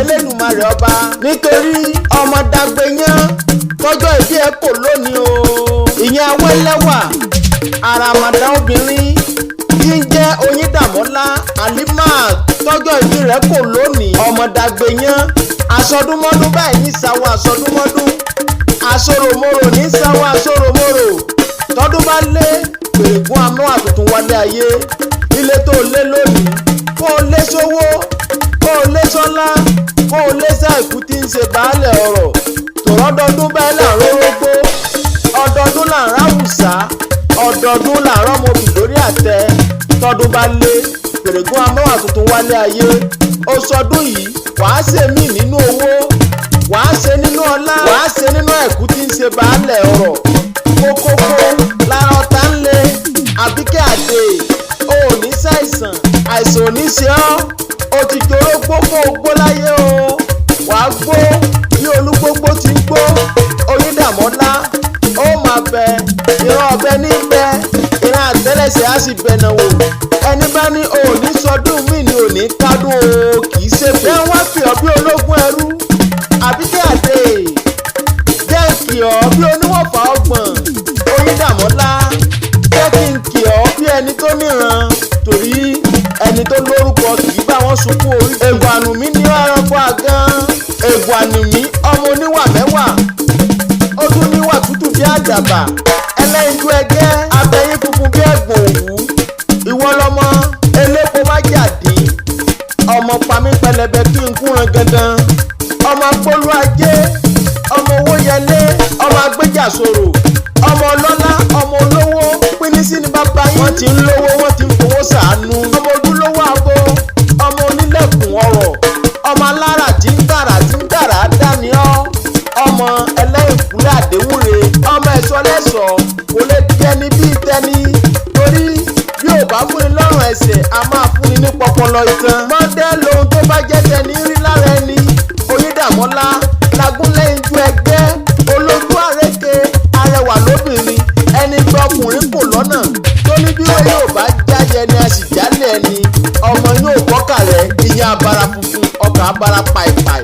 fẹ́lẹ́dùmarè ọba nítorí ọmọ Dagbeyan tọ́jọ́ ìbí ẹ̀ kò lónìí o. ìyẹn Awẹ́lẹ́wà àràmàdà obìnrin tí ń jẹ́ Oyíndàmọ́lá Halimat tọ́jọ́ ìbí rẹ̀ kò lónìí. ọmọ Dagbeyan aṣọdúnmọ́dún báyìí ní sáwọ́ aṣọdúnmọ́dún aṣòròmòrò ní sáwọ́ aṣòròmòrò tọ́dún bá lé pèrègùn amọ́ àtúntún wálé ayé ilé tó lé lónìí kó o lé sówó kó o lé sọ́lá kó o lé sáìkú tí ń ṣe baálẹ̀ ọ̀rọ̀ tòrọ́dọọdún báyìí là ń rórógbó ọdọọdún là ń ráwùsá ọdọọdún là ń rọ́mọbì lórí àtẹ tọ́dún bá lé pèrègùn amọ́ àtúntún wálé ayé ó sọdún yìí wàá ṣe mí nínú owó wàá ṣe nínú ọlá wàá ṣe nínú ẹ̀kú tí ń ṣe baálẹ̀ ọ̀rọ̀ kókókó lára ọ̀tá ń lé Àbíkẹ́ Àdè o ò ní ṣàìsàn àìsàn ò ní ṣe ọ́ o ti jòrò gbogbo ògbó láyé o wàá gbó bí Olúgbógbó ti ń gbó Oyíndàmọ́lá ó máa bẹ ìran ọ̀bẹ ní bẹ ìran àtẹ́lẹsẹ̀ á sì bẹ̀nà wò ẹni bá ní o ò ní sọdún mí ni ò ní kádùn o kì í ṣe pé wọ́n fi ọ́ bí ológun ẹrú Àbíkẹ́ Àdè jẹ́ kí ọ́ bí oníwọ̀fà ọgbọ̀n Oyíndàmọ́lá jẹ́ kí n kì ọ́ bí ẹni tó níran torí ẹni tó lórúkọ kì í bá wọn sunkún orí. Ègbò Ànùmí ní ẹranko àgán Ègbò Ànùmí ọmọ oníwà mẹ́wàá ó tún níwà tútù bí àdàbà ẹlẹ́yinjú ẹgẹ́ abẹ́yín funfun bí ẹ̀gbọ̀n òwú ìwọ lọmọ elépo májàdí ọmọ pamí pẹlẹbẹ kí n kúran gandan ọmọ apolú ajé ọmọ owó yẹlé ọmọ agbéjà sòrò ọmọ ọlọ́lá ọmọ olówó pínísí ni bàbá yín wọ́n ti ń lówó wọ́n ti ń fowó ṣàánú ọmọ ojúlówó abo ọmọ onílẹ̀kùn ọ̀rọ̀ ọmọ alára tí ń dàrá dání ọ́ ọmọ ẹlẹ́yìnkúlẹ̀ àdéhùnre ọmọ ẹ̀ṣọ́ lẹ́ṣọ̀ kò lè jẹni bíi tẹni torí bí ò bá fúnni lọ́rùn ẹsẹ̀ a máa fúnni ní pọpọlọ ìtàn mọ́dẹ́ lohun tó bá jẹ́ tẹni rí lára ẹni Oyíndàmọ́lá lagúnlẹ́yinjú ẹgbẹ́ olójú àrékè arẹwà lóbìnrin ẹni gbọ́ ọkùnrin kò lọ́nà tó ní bí wọ́n yóò bá jáde ẹni a sì jálẹ̀ ẹni ọmọ yóò kọ́kà rẹ̀ ìyẹn abara funfun ọkà abara pàìpàì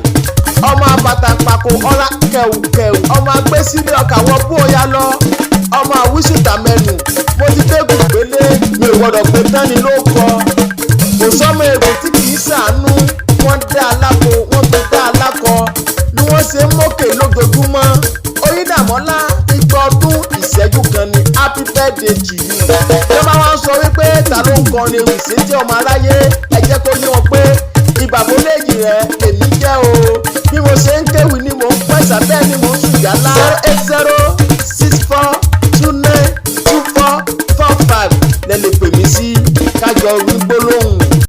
ọmọ abata pako ọlá kẹwùkẹwù ọmọ agbésílẹ̀ ọkà wọ bú ọya lọ ọmọ àwísùtà mẹ́nu mo ti dégùn gbélé mi ò gbọ́dọ̀ pé tán ni ló kọ kò sọ́mọ èrò tí kì í ṣàánú wọ́n dá aláko wọ́n tó dá alákọ ni wọ́n ṣe ń mókè lójoojúmọ́ Oyíndàmọ́lá igba ọdún ìṣẹ́jú kan ni happy birthday to you. ṣé máa wá ń sọ wípé ta ló ń kọrin ewì sí tí ọmọ aráyé ẹ jẹ́ kó yé wọn pé ìbàbó léyìí rẹ̀ èmi jẹ́ o bí mo ṣe ń kéwì ni mò ń pẹ̀sà bẹ́ẹ̀ ni mò ń sùn yálà 080